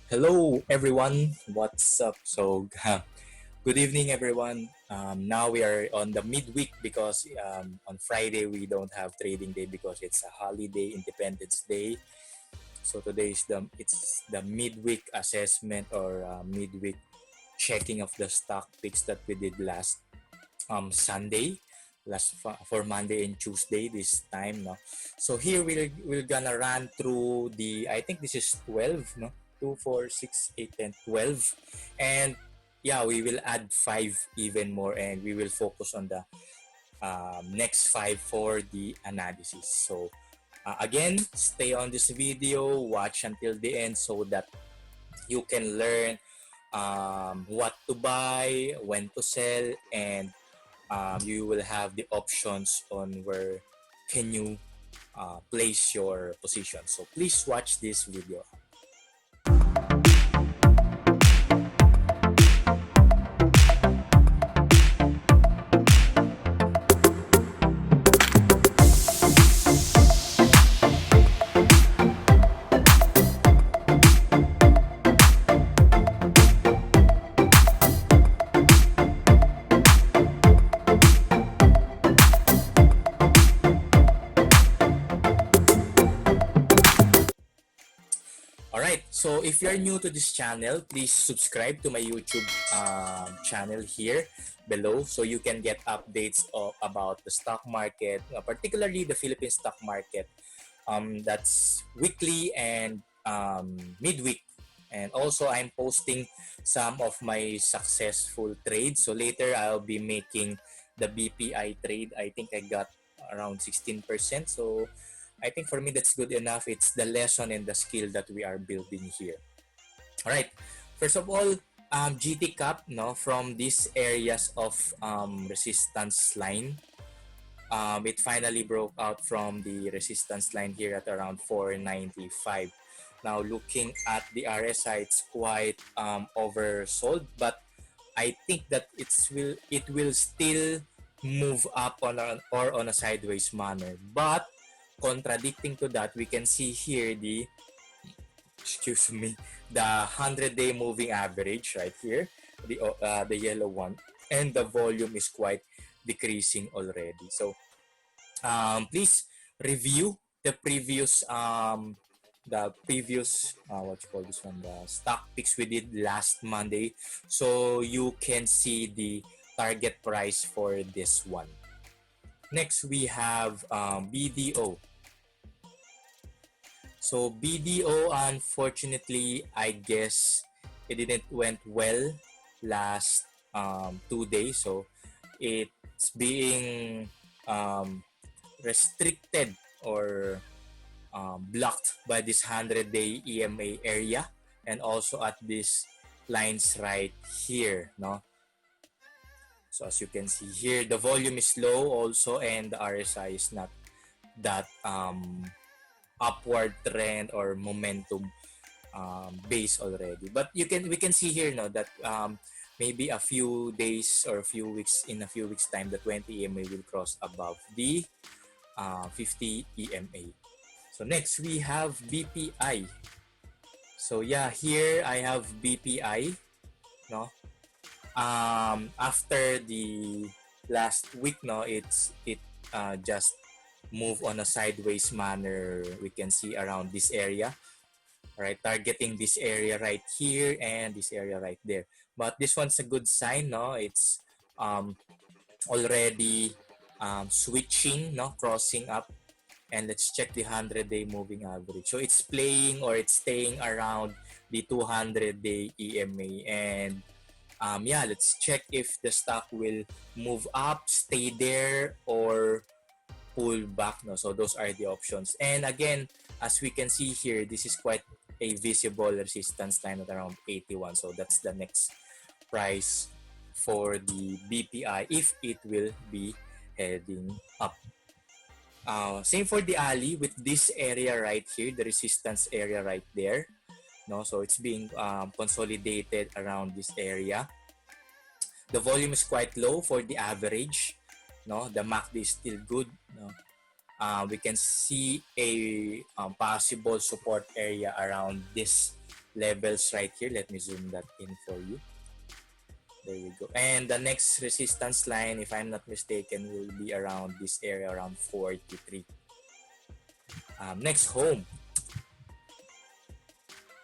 Hello, everyone. What's up? Good evening, everyone. Now we are on the midweek because on Friday we don't have trading day because it's a holiday, Independence Day. So today is the midweek assessment or midweek checking of the stock picks that we did last Sunday, for Monday and Tuesday this time. No, so here we're gonna run through the I think this is 12. No, 2, 4, 6, 8, 10, 12, and yeah, we will add five even more, and we will focus on the next five for the analysis. So again, stay on this video, watch until the end so that you can learn what to buy, when to sell, and you will have the options on where can you place your position. So please watch this video. Alright, so if you're new to this channel, please subscribe to my YouTube channel here below so you can get updates about the stock market, particularly the Philippine stock market. That's weekly and midweek. And also, I'm posting some of my successful trades. So later, I'll be making the BPI trade. I think I got around 16%. So I think for me, that's good enough. It's the lesson and the skill that we are building here. All right. First of all, GT cap, no, from these areas of resistance line, it finally broke out from the resistance line here at around 495. Now looking at the RSI, it's quite oversold, but I think that it will still move up on a sideways manner. But contradicting to that, we can see here the 100-day moving average right here, the yellow one, and the volume is quite decreasing already. So please review the previous what you call this one, the stock picks we did last Monday, so you can see the target price for this one. Next we have BDO. So BDO, unfortunately, I guess it didn't went well last 2 days. So it's being restricted or blocked by this 100-day EMA area, and also at these lines right here. No, so as you can see here, the volume is low also, and the RSI is not that upward trend or momentum base already. But we can see here now that maybe a few days or in a few weeks time, the 20 EMA will cross above the 50 EMA. So next we have BPI. So yeah, here I have BPI. No, after the last week, no, it just move on a sideways manner. We can see around this area, right, targeting this area right here and this area right there. But this one's a good sign, no, it's already switching, no, crossing up. And let's check the 100-day moving average. So it's playing, or it's staying around the 200-day EMA. And yeah, let's check if the stock will move up, stay there, or pull back. No, so those are the options. And again, as we can see here, this is quite a visible resistance line at around 81. So that's the next price for the BPI if it will be heading up. Same for the alley with this area right here, the resistance area right there. No, so it's being consolidated around this area. The volume is quite low for the average. No, the MACD is still good. No, we can see a possible support area around this levels right here. Let me zoom that in for you. There you go. And the next resistance line, if I'm not mistaken, will be around this area, around 43. Next, home.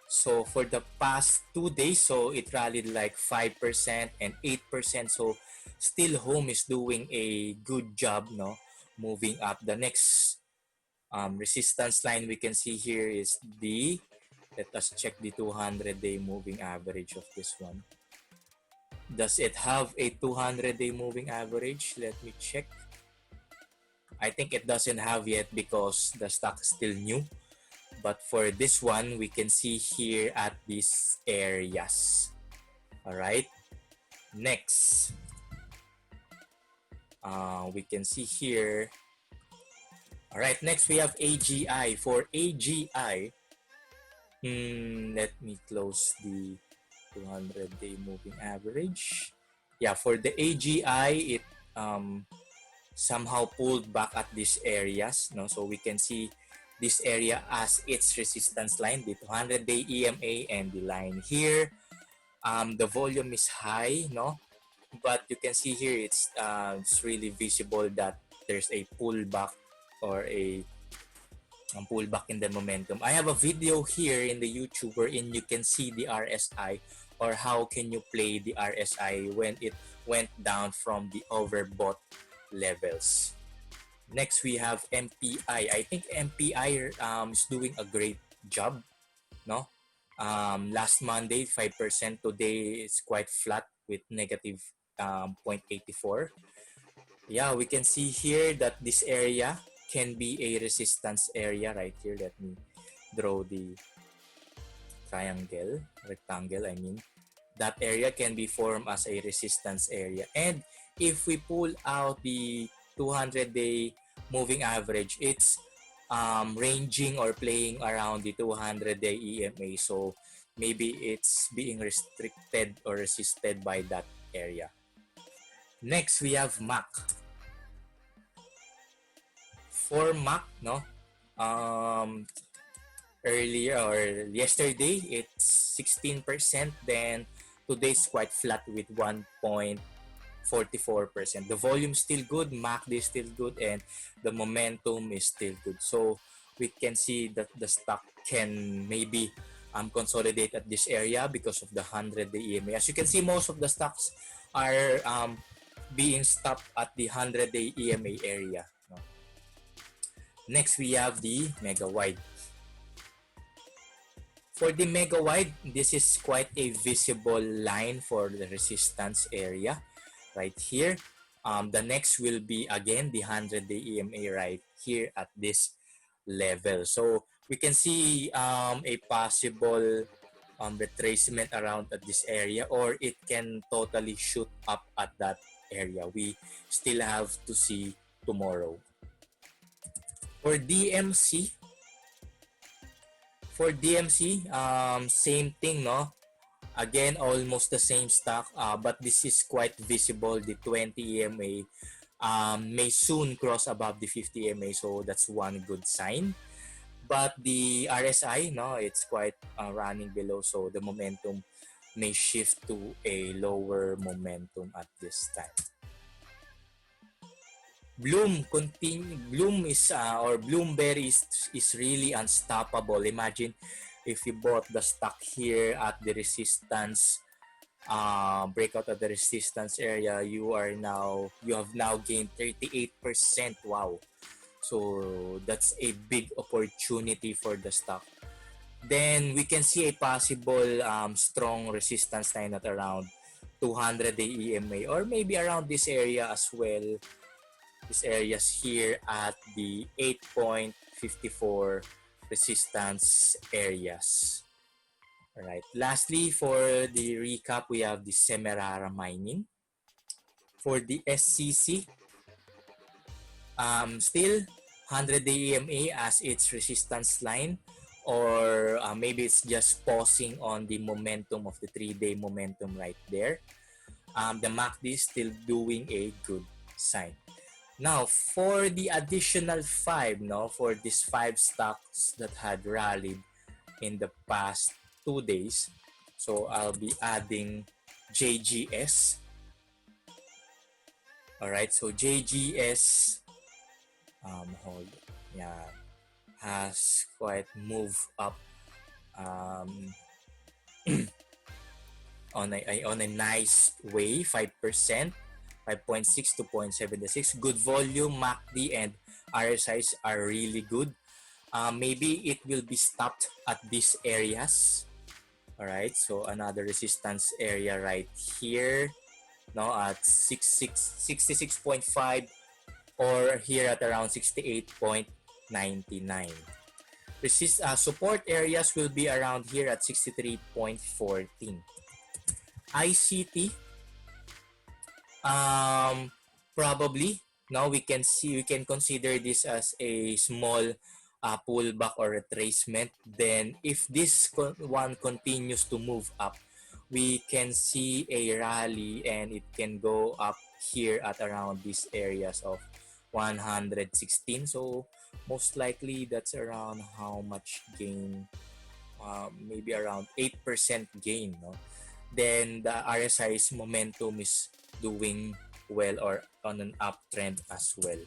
So for the past 2 days, so it rallied like 5% and 8%. So still home is doing a good job, no? Moving up. The next resistance line we can see here is the, let us check the 200-day moving average of this one. Does it have a 200-day moving average? Let me check. I think it doesn't have yet because the stock is still new. But for this one, we can see here at these areas. All right. Next, we can see here. All right. Next, we have AGI. For AGI, let me close the 200-day moving average. Yeah, for the AGI, it somehow pulled back at these areas. No, so we can see this area as its resistance line, the 200-day EMA and the line here. The volume is high, no, but you can see here it's really visible that there's a pullback or a pullback in the momentum. I have a video here in the YouTube wherein you can see the RSI, or how can you play the RSI when it went down from the overbought levels. Next, we have MPI. I think MPI is doing a great job, no? Last Monday, 5%. Today, it's quite flat with negative 0.84. Yeah, we can see here that this area can be a resistance area right here. Let me draw the rectangle, I mean. That area can be formed as a resistance area. And if we pull out the 200-day moving average, it's ranging or playing around the 200-day EMA. So maybe it's being restricted or resisted by that area. Next, we have MAC. For MAC, no, earlier or yesterday, it's 16%. Then today it's quite flat with 1.44%. The volume is still good, MACD is still good, and the momentum is still good. So we can see that the stock can maybe consolidate at this area because of the 100-day EMA. As you can see, most of the stocks are being stopped at the 100-day EMA area. No? Next, we have the Megabyte. For the Megabyte, this is quite a visible line for the resistance area right here. The next will be again the 100-day EMA right here at this level. So we can see a possible retracement around at this area, or it can totally shoot up at that area. We still have to see tomorrow. For DMC, same thing, no? Again, almost the same stock, but this is quite visible. The 20 EMA may soon cross above the 50 EMA, so that's one good sign. But the RSI, no, it's quite running below, so the momentum may shift to a lower momentum at this time. Bloomberry is really unstoppable. Imagine if you bought the stock here at the resistance breakout at the resistance area, you have now gained 38%. Wow. So that's a big opportunity for the stock. Then we can see a possible strong resistance line at around 200-day EMA, or maybe around this area as well. These areas here at the 8.54 resistance areas. Alright. Lastly, for the recap, we have the Semerara Mining. For the SCC, still 100-day EMA as its resistance line, or maybe it's just pausing on the momentum of the 3-day momentum right there. The MACD is still doing a good sign. Now, for the additional 5, for these 5 stocks that had rallied in the past 2 days. So I'll be adding JGS. Alright, so JGS has quite moved up on a nice way, 5%, 5.6 to 0.76. Good volume, MACD and RSIs are really good. Maybe it will be stopped at these areas. Alright, so another resistance area right here, no, at 66.5 or here at around 68.99. Support areas will be around here at 63.14. ICT, probably now we can consider this as a small pullback or retracement. Then if this one continues to move up, we can see a rally and it can go up here at around these areas of 116. So most likely that's around how much gain? Maybe around 8% gain, no? Then the RSI's momentum is doing well or on an uptrend as well.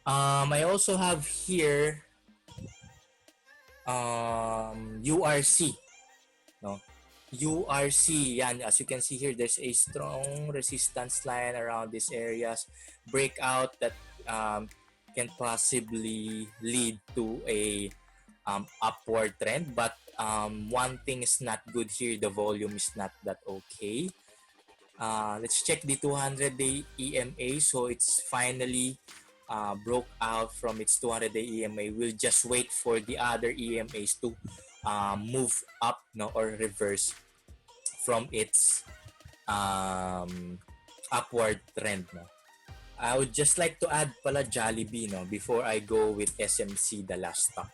I also have here URC, no? URC, yan, as you can see here, there's a strong resistance line around these areas. Breakout that can possibly lead to a upward trend, but one thing is not good here, the volume is not that okay. Let's check the 200-day EMA. So it's finally broke out from its 200-day EMA. We'll just wait for the other EMAs to move up, no, or reverse from its upward trend, no. I would just like to add pala Jollibee, no, before I go with SMC, the last stock.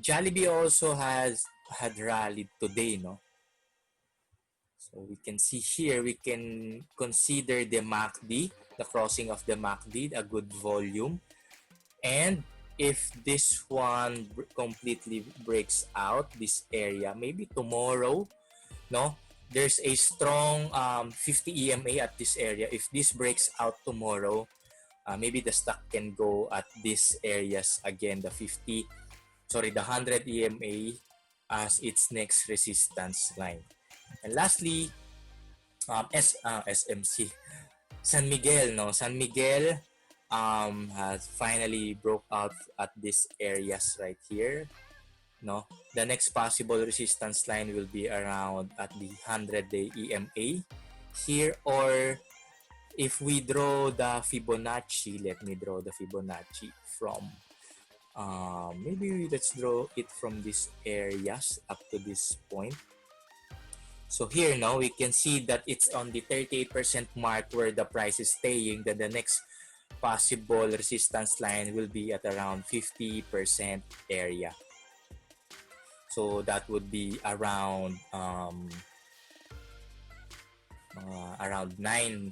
Jollibee also had rallied today, no. So we can see here, we can consider the MACD, the crossing of the MACD, a good volume. And if this one completely breaks out this area, maybe tomorrow, no, there's a strong 50 EMA at this area. If this breaks out tomorrow, maybe the stock can go at these areas again, the 100 EMA as its next resistance line. And lastly, SMC, San Miguel, no, San Miguel has finally broke out at these areas right here, no. The next possible resistance line will be around at the 100-day EMA here, or if we draw the Fibonacci, let me draw the Fibonacci from maybe let's draw it from these areas up to this point. So here now we can see that it's on the 38% mark where the price is staying. Then the next possible resistance line will be at around 50% area. So that would be around 9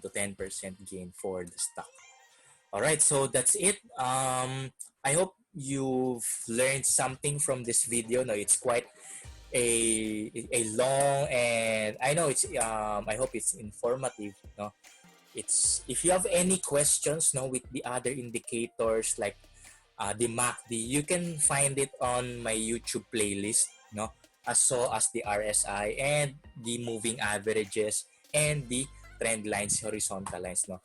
to 10% gain for the stock. All right, so that's it. I hope you've learned something from this video. No, it's quite a long, and I know it's I hope it's informative, no. It's, if you have any questions, no, with the other indicators like the MACD, you can find it on my YouTube playlist, no, as so as the RSI and the moving averages and the trend lines, horizontal lines, no.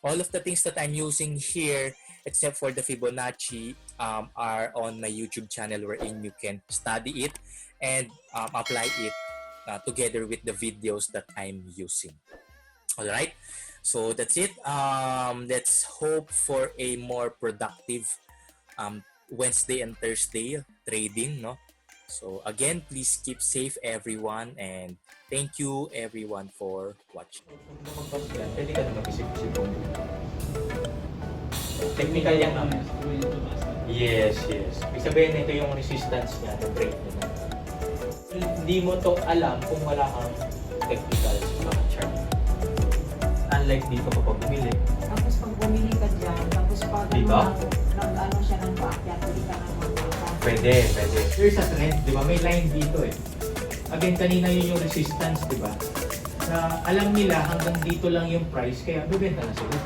All of the things that I'm using here, except for the Fibonacci, are on my YouTube channel, wherein you can study it and apply it together with the videos that I'm using. All right, so that's it. Let's hope for a more productive Wednesday and Thursday trading, no. So again, please keep safe everyone, and thank you everyone for watching. Pwede ka na mag-isip-isip mo. Technical yan naman. Yes. Ibig sabihin, ito yung resistance niya, yung break niya. Hindi mo to alam kung wala kang technical chart. Unlike dito kapag bumili. Tapos pag bumili ka dyan, tapos pag Dito? nag-ano siya ng backyard, hindi ka na magpapag. Pwede. There's a trend, di ba? May line dito eh. Again, kanina yun yung resistance, di ba? Na alam nila hanggang dito lang yung price, kaya bibenta na sila.